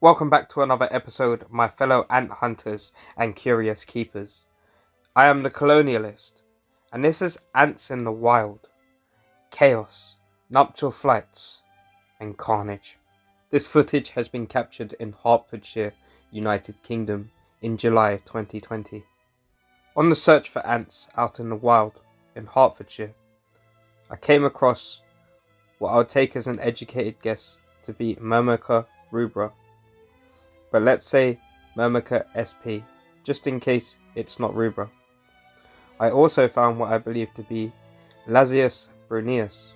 Welcome back to another episode, my fellow ant hunters and curious keepers. I am the Colonialist, and this is Ants in the Wild, Chaos, Nuptial Flights, and Carnage. This footage has been captured in Hertfordshire, United Kingdom, in July 2020. On the search for ants out in the wild in Hertfordshire, I came across what I would take as an educated guess to be Myrmica rubra, but let's say Myrmica sp, just in case it's not Rubra. I also found what I believe to be Lasius Brunneus.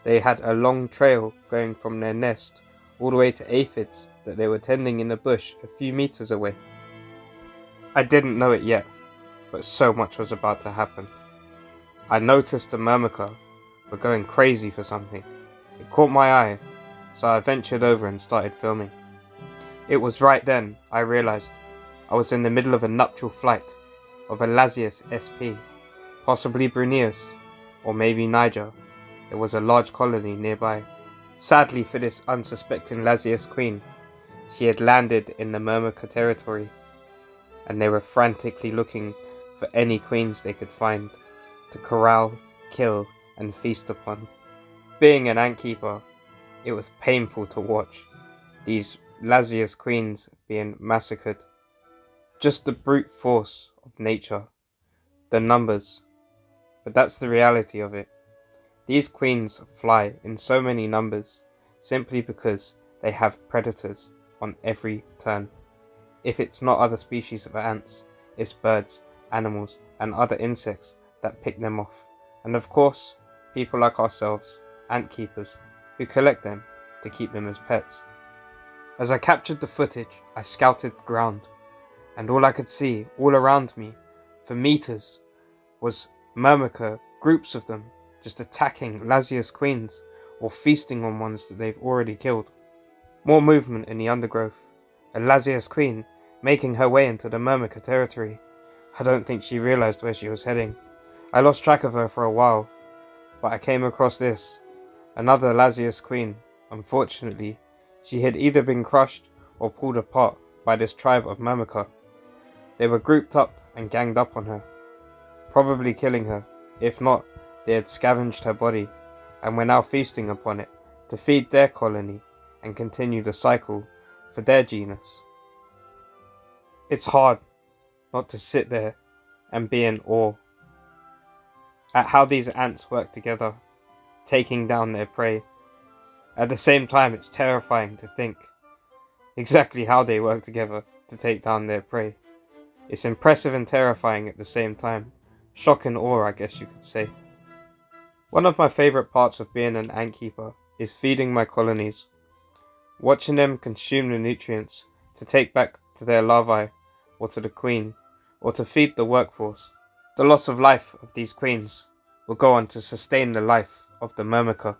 They had a long trail going from their nest all the way to aphids that they were tending in a bush a few meters away. I didn't know it yet, but so much was about to happen. I noticed the Myrmica were going crazy for something. It caught my eye, so I ventured over and started filming. It was right then I realized I was in the middle of a nuptial flight of a Lasius sp, possibly Brunneus, or maybe Niger. There was a large colony nearby. Sadly for this unsuspecting Lasius queen, she had landed in the Myrmica territory, and they were frantically looking for any queens they could find to corral, kill, and feast upon. Being an antkeeper, it was painful to watch these Lasius queens being massacred. Just the brute force of nature, the numbers, but that's the reality of it. These queens fly in so many numbers simply because they have predators on every turn. If it's not other species of ants, it's birds, animals, and other insects that pick them off. And of course, people like ourselves, ant keepers, who collect them to keep them as pets. As I captured the footage, I scouted the ground, and all I could see all around me for meters was Myrmica, groups of them, just attacking Lasius queens or feasting on ones that they've already killed. More movement in the undergrowth, a Lasius queen making her way into the Myrmica territory. I don't think she realized where she was heading. I lost track of her for a while, but I came across this, another Lasius queen. Unfortunately, she had either been crushed or pulled apart by this tribe of Myrmica. They were grouped up and ganged up on her, probably killing her. If not, they had scavenged her body and were now feasting upon it to feed their colony and continue the cycle for their genus. It's hard not to sit there and be in awe at how these ants work together, taking down their prey. At the same time, it's terrifying to think exactly how they work together to take down their prey. It's impressive and terrifying at the same time. Shock and awe, I guess you could say. One of my favourite parts of being an ant keeper is feeding my colonies, watching them consume the nutrients to take back to their larvae or to the queen, or to feed the workforce. The loss of life of these queens will go on to sustain the life of the Myrmica.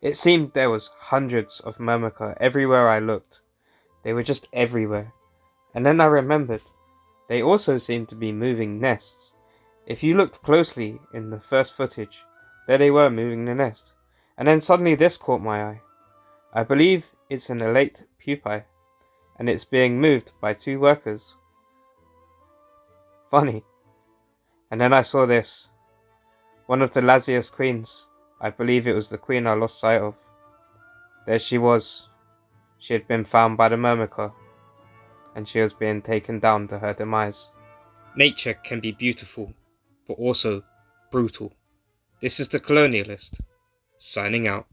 It seemed there was hundreds of Myrmica everywhere I looked. They were just everywhere. And then I remembered, they also seemed to be moving nests. If you looked closely in the first footage, there they were moving the nest. And then suddenly this caught my eye. I believe it's an elate pupae, and it's being moved by two workers. Funny. And then I saw this. One of the Lasius queens. I believe it was the queen I lost sight of. There she was. She had been found by the Myrmica, and she was being taken down to her demise. Nature can be beautiful, but also brutal. This is the Colonialist, signing out.